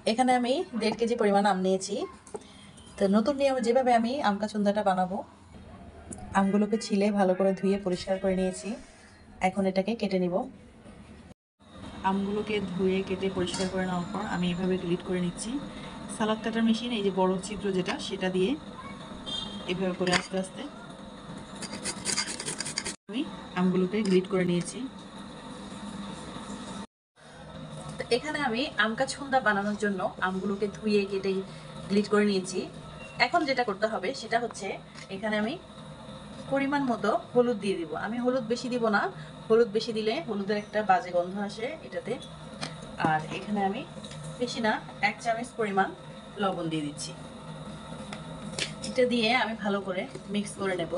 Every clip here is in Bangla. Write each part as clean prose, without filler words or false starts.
এখানে আমি 1.5 কেজি পরিমাণ আম নিয়েছি। তো নতুন নিয়মে যেভাবে আমি আম কাসুন্দাটা বানাবো, আমগুলোকে ছিলে ভালো করে ধুয়ে পরিষ্কার করে নিয়েছি। এখন এটাকে কেটে নিব। আমগুলোকে ধুয়ে কেটে পরিষ্কার করে নেওয়ার পর আমি এভাবে গ্রিট করে নিচ্ছি। সালাদ কাটার মেশিন, এই যে বড় ছিদ্র যেটা, সেটা দিয়ে এভাবে করে আস্তে আস্তে আমি আমগুলোকে গ্রিট করে নিয়েছি। তো এখানে আমি আম কাসুন্দা বানানোর জন্য আমগুলোকে ধুয়ে কেটে গ্রিট করে নিয়েছি। এখন যেটা করতে হবে সেটা হচ্ছে, এখানে আমি পরিমাণ মতো হলুদ দিয়ে দিব। আমি হলুদ বেশি দিব না, হলুদ বেশি দিলে হলুদের একটা বাজে গন্ধ আসে এটাতে। আর এখানে আমি বেশি না, 1 চামচ পরিমাণ লবণ দিয়ে দিচ্ছি। এটা দিয়ে আমি ভালো করে মিক্স করে নেব।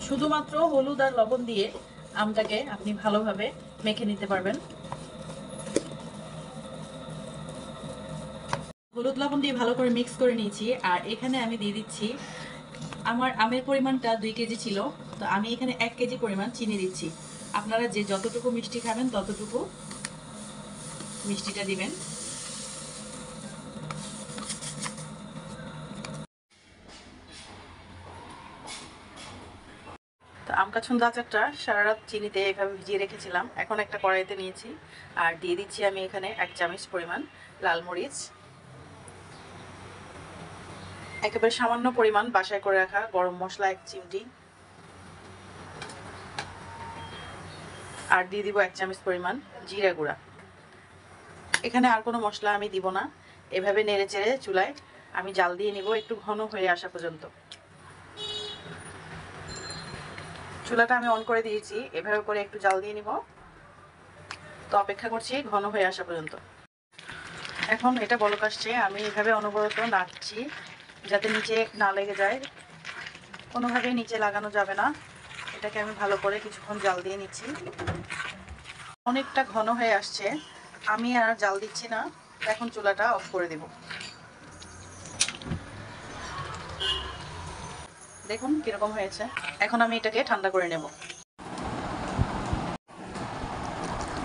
শুধুমাত্র হলুদ আর লবণ দিয়ে আমটাকে আপনি ভালোভাবে মেখে নিতে পারবেন। হলুদ লবণ দিয়ে ভালো করে মিক্স করে নিয়েছি। আর এখানে আমি দিয়ে দিচ্ছি, আমার আমের পরিমাণটা 2 কেজি ছিল, তো আমি এখানে 1 কেজি পরিমাণ চিনি দিচ্ছি। আপনারা যে যতটুকু মিষ্টি খাবেন ততটুকু মিষ্টিটা দিবেন। তো আম কাসুন্দা আচারটা সারা রাত চিনিতে এভাবে ভিজিয়ে রেখেছিলাম। এখন একটা কড়াইতে নিয়েছি আর দিয়ে দিচ্ছি আমি এখানে 1 চামচ পরিমাণ লাল মরিচ, একেবারে সামান্য পরিমাণ বাসায় করে রাখা গরম মশলা 1 চিমটি, আর দিয়ে দিব 1 চামচ পরিমাণ জিরা গুঁড়া। এখানে আর কোনো মশলা আমি দিব না। এভাবে নেড়ে চেড়ে চুলায় আমি জাল দিয়ে নিব একটু ঘন হয়ে আসা পর্যন্ত। চুলাটা আমি অন করে দিয়েছি, এভাবে করে একটু জাল দিয়ে নিব। তো অপেক্ষা করছি ঘন হয়ে আসা পর্যন্ত। এখন এটা বলক আসছে, আমি এভাবে অনবরত নাড়ছি যাতে নিচে না লেগে যায়। কোনোভাবেই নিচে লাগানো যাবে না। এটাকে আমি ভালো করে কিছুক্ষণ জাল দিয়ে নিচ্ছি। অনেকটা ঘন হয়ে আসছে, আমি আর জাল দিচ্ছি না। এখন চুলাটা অফ করে দেব। দেখুন কিরকম হয়েছে। এখন আমি এটাকে ঠান্ডা করে নেব।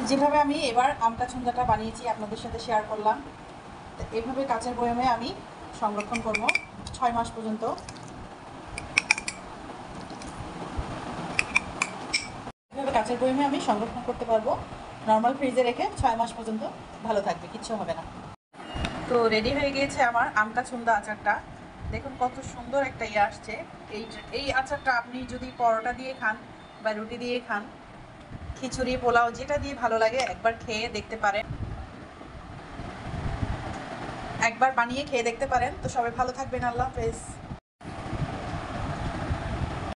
যেভাবে আমি এবার আম কাসুন্দাটা বানিয়েছি আপনাদের সাথে শেয়ার করলাম। এভাবে কাচের বয়ামে আমি সংরক্ষণ করব 6 মাস পর্যন্ত। এভাবে কাচের বয়ামে আমি সংরক্ষণ করতে পারবো। নর্মাল ফ্রিজে রেখে 6 মাস পর্যন্ত ভালো থাকবে, কিচ্ছু হবে না। তো রেডি হয়ে গিয়েছে আমার আম কাসুন্দা আচারটা। দেখুন কত সুন্দর একটা ইয়ে আসছে। এই আচারটা আপনি যদি পরোটা দিয়ে খান বা রুটি দিয়ে খান, খিচুড়ি পোলাও যেটা দিয়ে ভালো লাগে একবার খেয়ে দেখতে পারেন, একবার বানিয়ে খেয়ে দেখতে পারেন। তো সবাই ভালো থাকবেন। আল্লাহ হাফেজ।